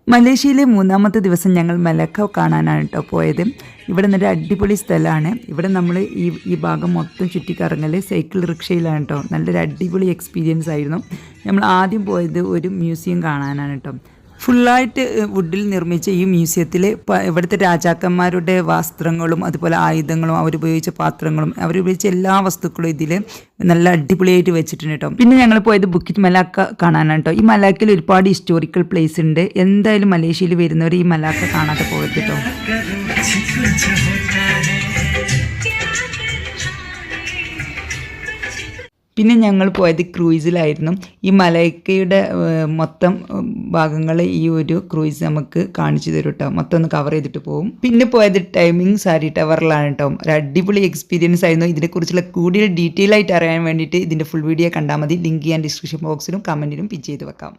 മലേഷ്യയിലെ മൂന്നാമത്തെ ദിവസം ഞങ്ങൾ മലക്ക കാണാനാണ് കേട്ടോ പോയത്. ഇവിടെ നല്ല അടിപൊളി സ്ഥലമാണ്. ഇവിടെ നമ്മൾ ഈ ഭാഗം മൊത്തം ചുറ്റിക്കറങ്ങൽ സൈക്കിൾ റിക്ഷയിലാണ് കേട്ടോ. നല്ലൊരു അടിപൊളി എക്സ്പീരിയൻസ് ആയിരുന്നു. നമ്മൾ ആദ്യം പോയത് ഒരു മ്യൂസിയം കാണാനാണ് കേട്ടോ. ഫുള്ളായിട്ട് വുഡിൽ നിർമ്മിച്ച ഈ മ്യൂസിയത്തിൽ ഇവിടുത്തെ രാജാക്കന്മാരുടെ വസ്ത്രങ്ങളും അതുപോലെ ആയുധങ്ങളും അവരുപയോഗിച്ച പാത്രങ്ങളും അവരുപയോഗിച്ച എല്ലാ വസ്തുക്കളും ഇതിൽ നല്ല അടിപൊളിയായിട്ട് വെച്ചിട്ടുണ്ട് കേട്ടോ. പിന്നെ ഞങ്ങൾ പോയത് ബുക്കിറ്റ് മലാക്ക കാണാനാണ് കേട്ടോ. ഈ മലാക്കയിൽ ഒരുപാട് ഹിസ്റ്റോറിക്കൽ പ്ലേസ് ഉണ്ട്. എന്തായാലും മലേഷ്യയിൽ വരുന്നവർ ഈ മലാക്ക കാണാതെ പോകരുത് കേട്ടോ. പിന്നെ ഞങ്ങൾ പോയത് ക്രൂയിസിലായിരുന്നു. ഈ മലൈക്കയുടെ മൊത്തം ഭാഗങ്ങൾ ഈ ഒരു ക്രൂയിസ് നമുക്ക് കാണിച്ചു തരും കേട്ടോ. മൊത്തം ഒന്ന് കവർ ചെയ്തിട്ട് പോകും. പിന്നെ പോയത് ടൈമിംഗ് സാരി ടവറിലാണ് കേട്ടോ. ഒരു അടിപൊളി എക്സ്പീരിയൻസ് ആയിരുന്നു. ഇതിനെക്കുറിച്ചുള്ള കൂടുതൽ ഡീറ്റെയിൽ ആയിട്ട് അറിയാൻ വേണ്ടിയിട്ട് ഇതിൻ്റെ ഫുൾ വീഡിയോ കണ്ടാൽ മതി. ലിങ്ക് ഞാൻ ഡിസ്ക്രിപ്ഷൻ ബോക്സിലും കമൻറ്റിലും പിൻ ചെയ്ത് വെക്കാം.